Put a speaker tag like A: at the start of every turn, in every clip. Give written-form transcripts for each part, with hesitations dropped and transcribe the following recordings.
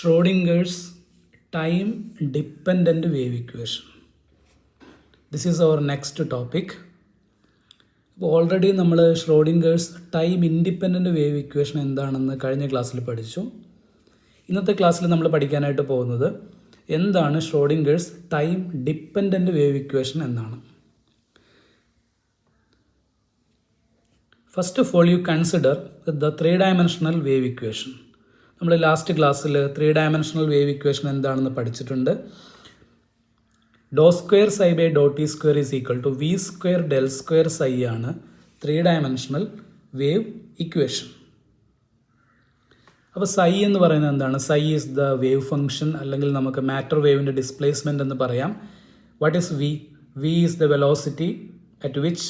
A: Schrodinger's time dependent wave equation. This is our next topic. അപ്പോൾ already നമ്മൾ ഷ്രോഡിംഗേഴ്സ് time independent wave equation എന്താണെന്ന് കഴിഞ്ഞ ക്ലാസ്സിൽ പഠിച്ചു. ഇന്നത്തെ ക്ലാസ്സിൽ നമ്മൾ പഠിക്കാനായിട്ട് പോകുന്നത് എന്താണ് Schrodinger's time dependent wave equation എന്നാണ്. First of all you consider the 3-dimensional wave equation. നമ്മൾ ലാസ്റ്റ് ക്ലാസ്സിൽ 3-dimensional വേവ് ഇക്വേഷൻ എന്താണെന്ന് പഠിച്ചിട്ടുണ്ട്. Do square psi by Dr t square is equal to v square del square psi ആണ് 3-dimensional wave equation. അപ്പോൾ psi എന്ന് പറയുന്നത് എന്താണ്? Psi is the wave function, അല്ലെങ്കിൽ നമുക്ക് മാറ്റർ വേവിൻ്റെ ഡിസ്പ്ലേസ്മെൻറ്റ് എന്ന് പറയാം. What is v? V is the velocity at which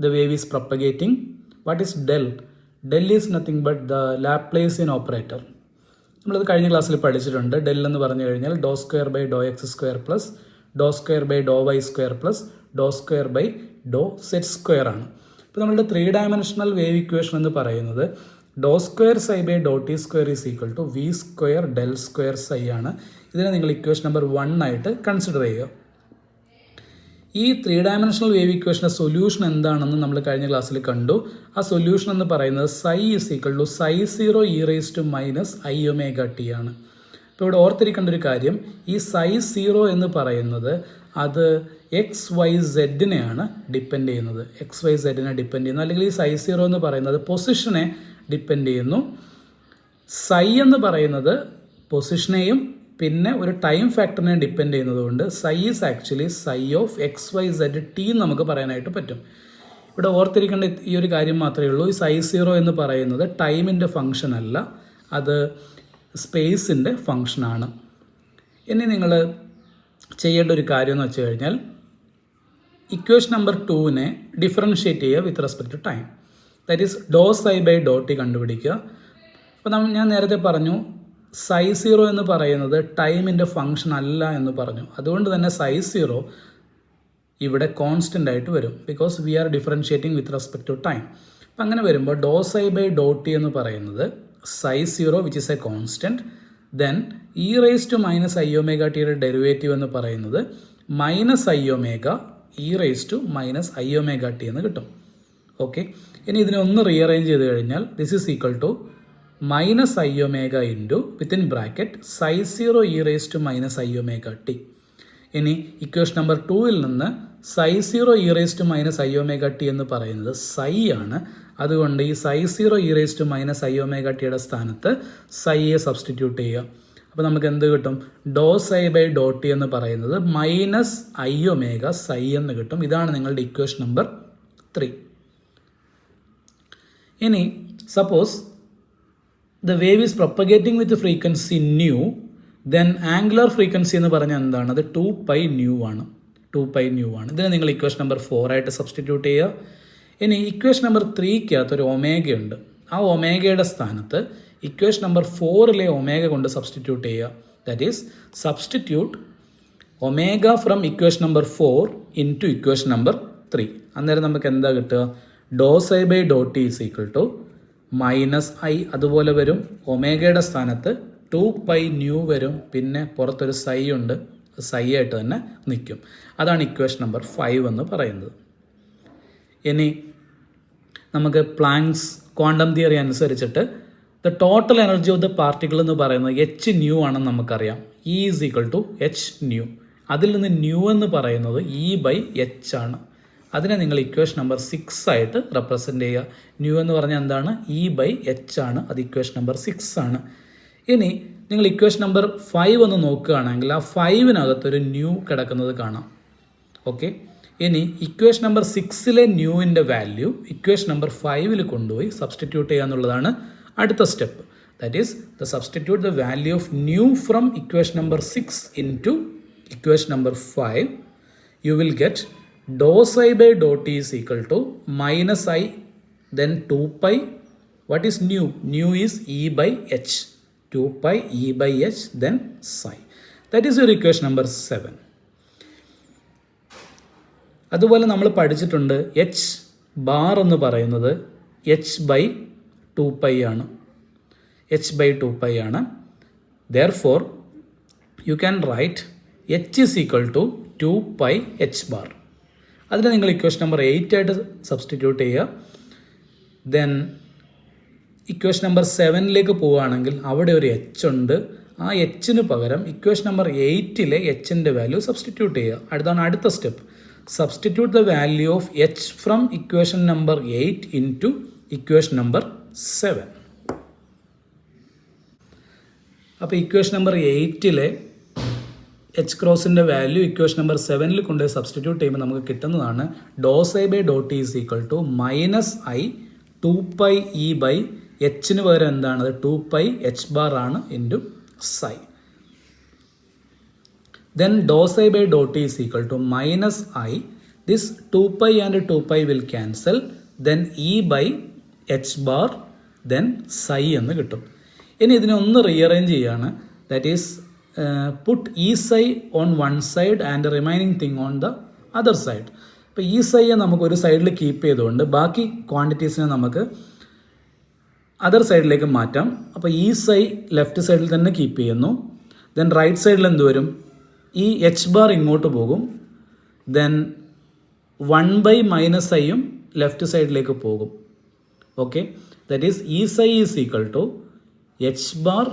A: the wave is propagating. What is del? Del is nothing but the Laplacian operator. നമ്മളത് കഴിഞ്ഞ ക്ലാസ്സിൽ പഠിച്ചിട്ടുണ്ട്. ഡെൽ എന്ന് പറഞ്ഞു കഴിഞ്ഞാൽ do square by do x square plus do square by do y square plus do square by do z square ആണ്. അപ്പോൾ നമ്മളുടെ 3-dimensional വേവ് ഇക്വേഷൻ എന്ന് പറയുന്നത് do square psi by Dr t square is equal to v square del square psi ആണ്. ഇതിനെ നിങ്ങൾ equation number 1 ആയിട്ട് consider ചെയ്യുക. ഈ 3-dimensional വേവ് ഇക്വേഷൻ്റെ സൊല്യൂഷൻ എന്താണെന്ന് നമ്മൾ കഴിഞ്ഞ ക്ലാസ്സിൽ കണ്ടു. ആ സൊല്യൂഷൻ എന്ന് പറയുന്നത് psi is equal to psi 0 e raise to minus i omega t ആണ്. ഇപ്പോൾ ഇവിടെ ഓർത്തിരിക്കേണ്ട ഒരു കാര്യം, ഈ സൈ 0 എന്ന് പറയുന്നത് അത് എക്സ് വൈ സെഡിനെയാണ് ഡിപ്പെൻഡ് ചെയ്യുന്നത്. എക്സ് വൈ സെഡിനെ ഡിപ്പെൻഡ് ചെയ്യുന്നു. അല്ലെങ്കിൽ ഈ സൈ 0 എന്ന് പറയുന്നത് പൊസിഷനെ ഡിപ്പെൻഡ് ചെയ്യുന്നു. സൈ എന്ന് പറയുന്നത് പൊസിഷനെയും പിന്നെ ഒരു ടൈം ഫാക്ടറിനെ ഡിപ്പെൻഡ് ചെയ്യുന്നതുകൊണ്ട് psi is actually psi of x y z t നമുക്ക് പറയാനായിട്ട് പറ്റും. ഇവിടെ ഓർത്തിരിക്കേണ്ട ഈ ഒരു കാര്യം മാത്രമേ ഉള്ളൂ. ഈ സൈ 0 എന്ന് പറയുന്നത് ടൈമിൻ്റെ ഫങ്ഷൻ അല്ല, അത് സ്പേസിൻ്റെ ഫങ്ഷനാണ്. ഇനി നിങ്ങൾ ചെയ്യേണ്ട ഒരു കാര്യം എന്ന് വെച്ച് കഴിഞ്ഞാൽ ഇക്വേഷൻ നമ്പർ 2നെ ഡിഫറൻഷ്യേറ്റ് ചെയ്യുക with respect to time. That is d psi by Dr t കണ്ടുപിടിക്കുക. അപ്പോൾ ഞാൻ നേരത്തെ പറഞ്ഞു സൈ 0 എന്ന് പറയുന്നത് ടൈമിൻ്റെ ഫങ്ഷൻ അല്ല എന്ന് പറഞ്ഞു. അതുകൊണ്ട് തന്നെ സൈ 0 ഇവിടെ കോൺസ്റ്റൻ്റ് ആയിട്ട് വരും, because we are differentiating with respect to time. അപ്പം അങ്ങനെ വരുമ്പോൾ ഡോ സൈ ബൈ ഡോ ടി എന്ന് പറയുന്നത് psi 0 which is a constant, then e raise to minus i omega ടിയുടെ ഡെറിവേറ്റീവ് എന്ന് പറയുന്നത് minus i omega e raise to minus i omega t എന്ന് കിട്ടും. ഓക്കെ, ഇനി ഇതിനെ ഒന്ന് റീഅറേഞ്ച് ചെയ്ത് കഴിഞ്ഞാൽ this is equal to minus i omega into within bracket psi 0 e raise to minus i omega t. ഇനി ഇക്വേഷൻ നമ്പർ 2ൽ നിന്ന് psi 0 e raise to minus i omega t എന്ന് പറയുന്നത് സൈ ആണ്. അതുകൊണ്ട് ഈ psi 0 e raise to minus i omega ടിയുടെ സ്ഥാനത്ത് സൈയെ സബ്സ്റ്റിറ്റ്യൂട്ട് ചെയ്യുക. അപ്പോൾ നമുക്ക് എന്ത് കിട്ടും? ഡോ സൈ ബൈ ഡോ ടി എന്ന് പറയുന്നത് മൈനസ് ഐ ഒമേഗ സൈ എന്ന് കിട്ടും. ഇതാണ് നിങ്ങളുടെ ഇക്വേഷൻ നമ്പർ 3. ഇനി suppose the wave is propagating with frequency new, then angular frequency എന്ന് പറഞ്ഞാൽ എന്താണ്? അത് 2π ന്യൂ ആണ്. 2π ന്യൂ ആണ്. ഇതിനെ നിങ്ങൾ ഇക്വേഷൻ നമ്പർ 4 ആയിട്ട് സബ്സ്റ്റിറ്റ്യൂട്ട് ചെയ്യുക. ഇനി ഇക്വേഷൻ നമ്പർ 3ക്കകത്ത് ഒരു ഒമേഗയുണ്ട്. ആ ഒമേഗയുടെ സ്ഥാനത്ത് ഇക്വേഷൻ നമ്പർ 4ലെ ഒമേഗ കൊണ്ട് സബ്സ്റ്റിറ്റ്യൂട്ട് ചെയ്യുക. That is substitute omega from equation number 4 into equation number 3. അന്നേരം നമുക്ക് എന്താ കിട്ടുക? Do psi by Dr t is equal to minus i അതുപോലെ വരും. ഒമേഗയുടെ സ്ഥാനത്ത് 2π ന്യൂ വരും. പിന്നെ പുറത്തൊരു സൈ ഉണ്ട്, സൈ ആയിട്ട് തന്നെ നിൽക്കും. അതാണ് ഇക്വേഷൻ നമ്പർ 5 എന്ന് പറയുന്നത്. ഇനി നമുക്ക് പ്ലാങ്ക്സ് ക്വാണ്ടം തിയറി അനുസരിച്ചിട്ട് the total energy of the particle എന്ന് പറയുന്നത് എച്ച് ന്യൂ ആണെന്ന് നമുക്കറിയാം. E is equal to h nu. അതിൽ നിന്ന് ന്യൂ എന്ന് പറയുന്നത് ഇ ബൈ എച്ച് ആണ്. അതിനെ നിങ്ങൾ ഇക്വേഷൻ നമ്പർ 6 ആയിട്ട് റെപ്രസെൻ്റ് ചെയ്യുക. ന്യൂ എന്ന് പറഞ്ഞാൽ എന്താണ്? ഇ ബൈ എച്ച് ആണ്. അത് ഇക്വേഷൻ നമ്പർ 6 ആണ്. ഇനി നിങ്ങൾ ഇക്വേഷൻ നമ്പർ 5 ഒന്ന് നോക്കുകയാണെങ്കിൽ ആ 5-നകത്തൊരു ന്യൂ കിടക്കുന്നത് കാണാം. ഓക്കെ, ഇനി ഇക്വേഷൻ നമ്പർ 6ലെ ന്യൂവിൻ്റെ വാല്യൂ ഇക്വേഷൻ നമ്പർ 5ൽ കൊണ്ടുപോയി സബ്സ്റ്റിറ്റ്യൂട്ട് ചെയ്യുക എന്നുള്ളതാണ് അടുത്ത step. That is the substitute the value of nu from equation number 6 into equation number 5. You will get do psi by Dr t is equal to minus i then 2π. What is nu? Nu is e by h. 2π e by h then psi. That is your equation number 7. അതുപോലെ നമ്മൾ പഠിച്ചിട്ടുണ്ട് H bar എന്ന് പറയുന്നത് H by 2π ആണ്. h/2π ആണ്. Therefore, you can write h is equal to 2 pi h bar. അതിന് നിങ്ങൾ equation number 8 ആയിട്ട് സബ്സ്റ്റിറ്റ്യൂട്ട് ചെയ്യുക. ദെൻ ഇക്വേഷൻ നമ്പർ 7ലേക്ക് പോവുകയാണെങ്കിൽ അവിടെ ഒരു എച്ച് ഉണ്ട്. ആ എച്ചിന് പകരം ഇക്വേഷൻ നമ്പർ 8ലെ എച്ചിൻ്റെ വാല്യൂ സബ്സ്റ്റിറ്റ്യൂട്ട് ചെയ്യുക. അതാണ് അടുത്ത step. Substitute the value of h from equation number 8 into equation number 7. അപ്പോൾ ഇക്വേഷൻ നമ്പർ 8ലെ എച്ച് ക്രോസിൻ്റെ വാല്യൂ ഇക്വേഷൻ നമ്പർ 7ൽ കൊണ്ട് സബ്സ്റ്റിറ്റ്യൂട്ട് ചെയ്യുമ്പോൾ നമുക്ക് കിട്ടുന്നതാണ് do I by do t is equal to minus i 2 pi e by എച്ചിന് പകരം എന്താണത് 2 പൈ എച്ച് ബാർ ആണ് into psi. Then do I by do t is equal to minus i this 2 pi and 2 pi will cancel. Then e by h bar then psi എന്ന് കിട്ടും. ഇനി ഇതിനെ ഒന്ന് rearrange ചെയ്യുകയാണ്. That is put e psi on one side and remaining thing on the other side. ഇപ്പോൾ ഈ സൈയെ നമുക്ക് ഒരു സൈഡിൽ കീപ്പ് ചെയ്തുകൊണ്ട് ബാക്കി ക്വാണ്ടിറ്റീസിനെ നമുക്ക് അതർ സൈഡിലേക്ക് മാറ്റാം. അപ്പോൾ ഈ സൈ ലെഫ്റ്റ് സൈഡിൽ തന്നെ കീപ്പ് ചെയ്യുന്നു. ദെൻ റൈറ്റ് സൈഡിൽ എന്ത് വരും? ഈ എച്ച് ബാർ ഇങ്ങോട്ട് പോകും. ദെൻ 1 ബൈ മൈനസ് ഐയും ലെഫ്റ്റ് സൈഡിലേക്ക് പോകും. Okay, that is e psi is equal to h bar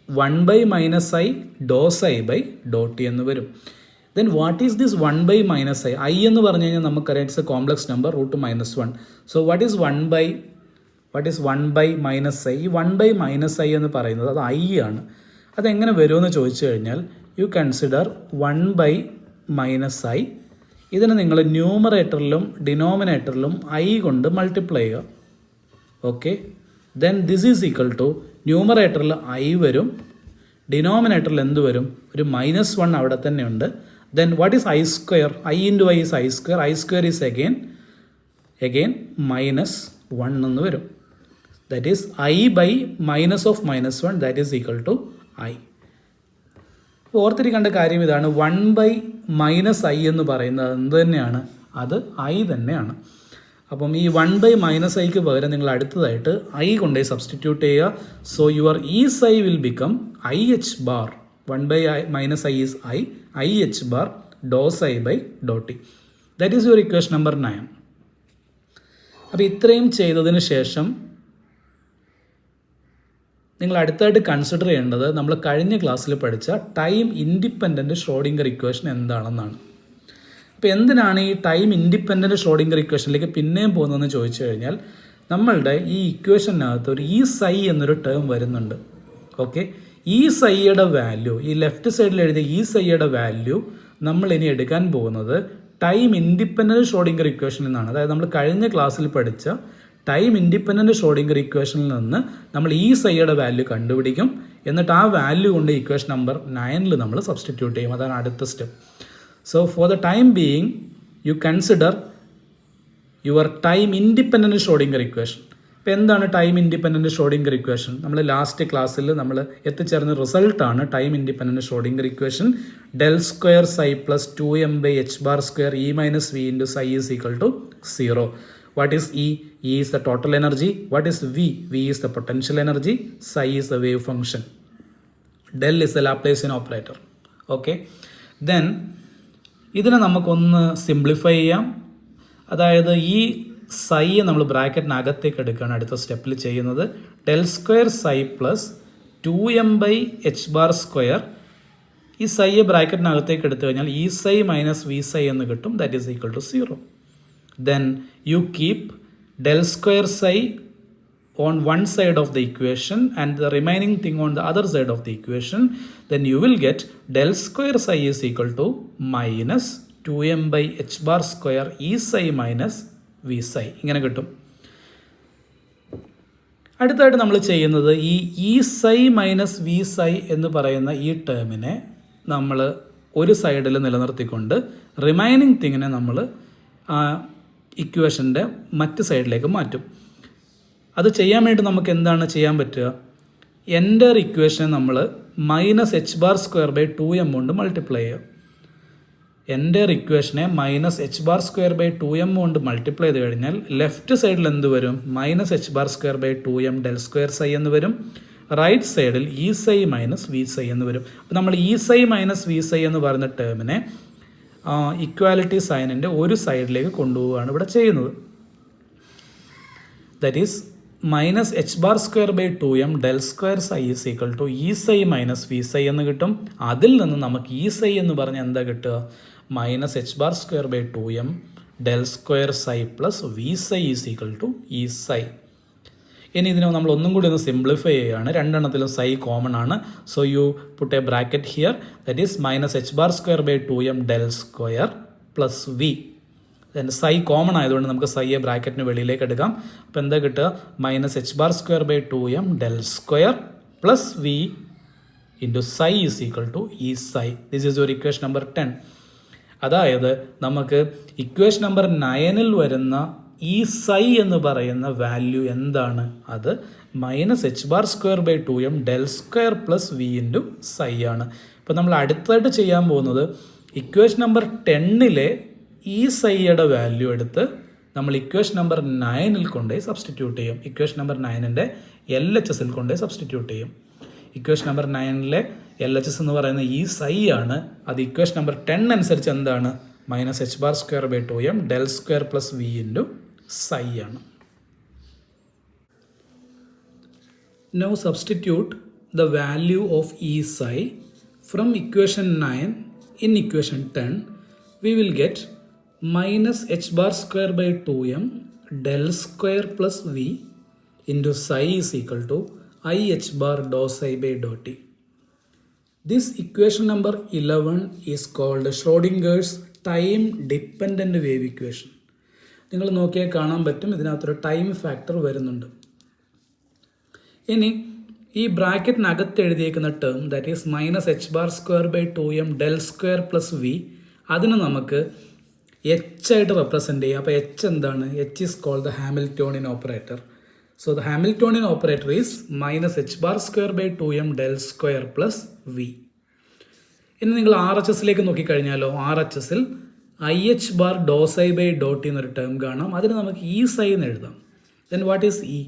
A: 1 by minus i dose I by do t എന്ന് വരും. Then what is this 1 by minus i? I എന്ന് പറഞ്ഞു കഴിഞ്ഞാൽ നമുക്കറിയാം it's a complex number √-1. So what is 1 by minus i? ഈ 1 by minus I എന്ന് പറയുന്നത് അത് ഐ ആണ്. അതെങ്ങനെ വരുമെന്ന് ചോദിച്ചു കഴിഞ്ഞാൽ you consider 1 by minus i. ഇതിനെ നിങ്ങൾ ന്യൂമറേറ്ററിലും ഡിനോമിനേറ്ററിലും ഐ കൊണ്ട് മൾട്ടിപ്ലൈ ചെയ്യുക. Okay, then this is equal to ന്യൂമറേറ്ററിൽ ഐ വരും, ഡിനോമിനേറ്ററിൽ എന്ത് വരും? ഒരു -1 അവിടെ തന്നെ ഉണ്ട്. Then what is i square? I into i is i square. I square is again -1 എന്ന് വരും. That is i by -1 that is equal to i. ഓർത്തിരിക്കേണ്ട കാര്യം ഇതാണ്, 1 ബൈ മൈനസ് ഐ എന്ന് പറയുന്നത് എന്ത് തന്നെയാണ്? അത് ഐ തന്നെയാണ്. അപ്പം ഈ 1 ബൈ മൈനസ് ഐക്ക് പകരം നിങ്ങൾ അടുത്തതായിട്ട് ഐ കൊണ്ടുപോയി സബ്സ്റ്റിറ്റ്യൂട്ട് ചെയ്യുക. So your e psi will become i h bar. 1 by minus i is i h bar do I by do t e. That is your equation number 9. അപ്പോൾ ഇത്രയും ചെയ്തതിന് ശേഷം നിങ്ങൾ അടുത്തായിട്ട് കൺസിഡർ ചെയ്യേണ്ടത് നമ്മൾ കഴിഞ്ഞ ക്ലാസ്സിൽ പഠിച്ച ടൈം ഇൻഡിപെൻഡൻറ്റ് ഷ്രോഡിംഗർ ഇക്വേഷൻ എന്താണെന്നാണ്. അപ്പോൾ എന്തിനാണ് ഈ ടൈം ഇൻഡിപെൻഡൻറ്റ് ഷ്രോഡിംഗർ ഇക്വേഷനിലേക്ക് പിന്നെയും പോകുന്നതെന്ന് ചോദിച്ചു കഴിഞ്ഞാൽ നമ്മളുടെ ഈ ഇക്വേഷനകത്ത് ഒരു ഈ സൈ എന്നൊരു ടേം വരുന്നുണ്ട്. ഓക്കെ, ഈ സൈയുടെ വാല്യൂ, ഈ ലെഫ്റ്റ് സൈഡിൽ എഴുതിയ ഈ സൈയുടെ വാല്യൂ നമ്മൾ ഇനി എടുക്കാൻ പോകുന്നത് ടൈം ഇൻഡിപെൻഡൻറ്റ് ഷ്രോഡിംഗർ ഇക്വേഷനിൽ നിന്നാണ്. അതായത് നമ്മൾ കഴിഞ്ഞ ക്ലാസ്സിൽ പഠിച്ച ടൈം ഇൻഡിപെൻഡൻറ്റ് ഷ്രോഡിംഗർ ഇക്വേഷനിൽ നിന്ന് നമ്മൾ ഈ സൈയുടെ വാല്യൂ കണ്ടുപിടിക്കും. എന്നിട്ട് ആ വാല്യൂ കൊണ്ട് ഇക്വേഷൻ നമ്പർ 9ൽ നമ്മൾ സബ്സ്റ്റിറ്റ്യൂട്ട് ചെയ്യും. അതാണ് അടുത്ത step. So for the time being, you consider your time independent Schrodinger equation. ഇപ്പോൾ എന്താണ് ടൈം ഇൻഡിപെൻഡൻറ്റ് ഷ്രോഡിംഗർ ഇക്വേഷൻ? നമ്മൾ ലാസ്റ്റ് ക്ലാസ്സിൽ നമ്മൾ എത്തിച്ചേർന്ന റിസൾട്ടാണ് time independent Schrodinger equation. Del square psi plus 2m by h bar square e minus v into psi is equal to 0. What is E? E is the total energy. What is V? V is the potential energy. Psi is the wave function. Del is the Laplacian operator. Okay. Then ഇതിനെ നമുക്കൊന്ന് simplify ചെയ്യാം. അതായത് ഈ സൈയെ നമ്മൾ ബ്രാക്കറ്റിനകത്തേക്ക് എടുക്കുകയാണ് അടുത്ത സ്റ്റെപ്പിൽ ചെയ്യുന്നത്. Del square psi plus 2m by h bar square. ഈ സൈയെ ബ്രാക്കറ്റിനകത്തേക്ക് എടുത്തു കഴിഞ്ഞാൽ e psi minus v psi എന്ന് കിട്ടും. That is equal to 0. Then you keep del square psi on one side of the equation and the remaining thing on the other side of the equation. Then you will get del square psi is equal to minus 2m by h bar square e psi minus v psi. ഇങ്ങനെ കിട്ടും. അടുത്തായിട്ട് നമ്മൾ ചെയ്യുന്നത് ഈ E psi minus v psi എന്ന് പറയുന്ന ഈ ടേമിനെ നമ്മൾ ഒരു സൈഡിൽ നിലനിർത്തിക്കൊണ്ട് റിമൈനിങ് തിങ്ങിനെ നമ്മൾ ഇക്വേഷൻ്റെ മറ്റ് സൈഡിലേക്ക് മാറ്റും. അത് ചെയ്യാൻ വേണ്ടി നമുക്ക് എന്താണ് ചെയ്യാൻ പറ്റുക? എൻ്റെ ഇക്വേഷനെ നമ്മൾ minus h bar square by 2m കൊണ്ട് മൾട്ടിപ്ലൈ ചെയ്യുക. എൻ്റെ ഇക്വേഷനെ minus h bar square by 2m കൊണ്ട് മൾട്ടിപ്ലൈ ചെയ്ത് കഴിഞ്ഞാൽ ലെഫ്റ്റ് സൈഡിൽ എന്ത് വരും? Minus h bar square by 2m del square psi എന്ന് വരും. റൈറ്റ് സൈഡിൽ e psi minus v psi എന്ന് വരും. അപ്പോൾ നമ്മൾ e psi minus v psi എന്ന് പറയുന്ന ടേമിനെ ഇക്വാലിറ്റി സൈനിൻ്റെ ഒരു സൈഡിലേക്ക് കൊണ്ടുപോവുകയാണ് ഇവിടെ ചെയ്യുന്നത്. That is minus h bar square by 2m del square psi is equal to e psi minus v psi എന്ന് കിട്ടും. അതിൽ നിന്ന് നമുക്ക് ഇ സൈ എന്ന് പറഞ്ഞാൽ എന്താ കിട്ടുക? Minus h bar square by 2m del square psi plus v psi is equal to e psi. ഇനി ഇതിനെ നമ്മൾ ഒന്നും കൂടി ഒന്ന് സിംപ്ലിഫൈ ചെയ്യുകയാണ്. രണ്ടെണ്ണത്തിലും സൈ കോമൺ ആണ്. So you put a bracket here, that is minus h bar square by 2m del square plus v. Psi common ആയതുകൊണ്ട് നമുക്ക് സൈയെ ബ്രാക്കറ്റിന് വെളിയിലേക്ക് എടുക്കാം. അപ്പോൾ എന്താ കിട്ടുക? Minus h bar square by 2m del square plus v into psi is equal to e psi. This is your equation number 10. അതായത് നമുക്ക് ഇക്വേഷൻ നമ്പർ 9 വരുന്ന ഈ സൈ എന്ന് പറയുന്ന വാല്യൂ എന്താണ്? അത് minus h bar square by 2m del square plus v into psi ആണ്. ഇപ്പോൾ നമ്മൾ അടുത്തായിട്ട് ചെയ്യാൻ പോകുന്നത് ഇക്വേഷൻ നമ്പർ 10 ഈ സൈയുടെ വാല്യൂ എടുത്ത് നമ്മൾ ഇക്വേഷൻ നമ്പർ 9 കൊണ്ടുപോയി സബ്സ്റ്റിറ്റ്യൂട്ട് ചെയ്യും. ഇക്വേഷൻ നമ്പർ 9 LHS കൊണ്ടുപോയി സബ്സ്റ്റിറ്റ്യൂട്ട് ചെയ്യും. ഇക്വേഷൻ നമ്പർ 9 LHS എന്ന് പറയുന്ന ഈ സൈ ആണ്. അത് ഇക്വേഷൻ നമ്പർ 10 അനുസരിച്ച് എന്താണ്? Minus h bar square by 2m del square plus v into psi ആണ്. Now substitute the value of E psi from equation 9 in equation 10. We will get minus h bar square by 2m del square plus v into psi is equal to I h bar dou psi by dou t. This equation number 11 is called Schrodinger's time dependent wave equation. നിങ്ങൾ നോക്കിയാൽ കാണാൻ പറ്റും ഇതിനകത്തൊരു time factor വരുന്നുണ്ട്. ഇനി ഈ ബ്രാക്കറ്റിനകത്ത് എഴുതിയേക്കുന്ന term that is minus h bar square by 2m del square plus v, അതിന് നമുക്ക് എച്ച് ആയിട്ട് റെപ്രസെൻ്റ് ചെയ്യാം. അപ്പോൾ എച്ച് എന്താണ്? H is called the Hamiltonian operator. So the Hamiltonian operator is minus h bar square by 2m del square plus v. ഇനി നിങ്ങൾ RHSലേക്ക് നോക്കിക്കഴിഞ്ഞാലോ, RHSൽ i h bar do psi by Dr t എന്നൊരു term കാണാം. അതിന് നമുക്ക് ഇ സൈ എന്ന് എഴുതാം. Then what is e?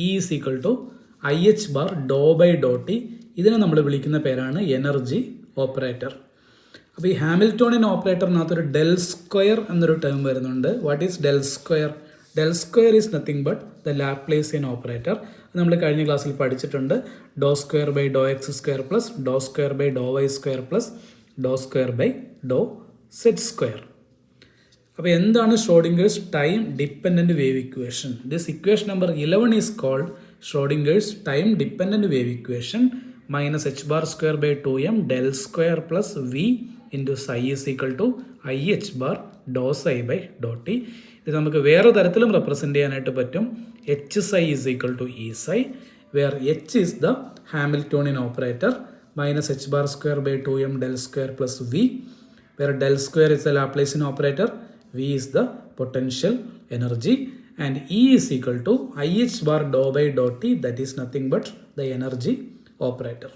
A: E is equal to i h bar do by Dr t. ഇതിനെ നമ്മൾ വിളിക്കുന്ന പേരാണ് എനർജി ഓപ്പറേറ്റർ. അപ്പോൾ ഈ ഹാമിൽട്ടോണിയൻ ഓപ്പറേറ്ററിനകത്തൊരു ഡെൽ സ്ക്വയർ എന്നൊരു ടേം വരുന്നുണ്ട്. What is del square? Del square is nothing but the Laplacian operator. നമ്മൾ കഴിഞ്ഞ ക്ലാസ്സിൽ പഠിച്ചിട്ടുണ്ട്. Do square by do x square plus do square by do y square plus do square by do z square. അപ്പോൾ എന്താണ് Schrodinger's time dependent wave equation? This equation number 11 is called Schrodinger's time dependent wave equation. Minus h bar square by 2m del square plus v into psi is equal to i h bar do psi by Dr t. ഇത് നമുക്ക് വേറെ തരത്തിലും represent ചെയ്യാനായിട്ട് പറ്റും. H psi is equal to e psi, where h is the Hamiltonian operator, minus h bar square by 2m del square plus v, where del square is the Laplacian operator, v is the potential energy, and E is equal to IH bar dou by dou t, that is nothing but the energy operator.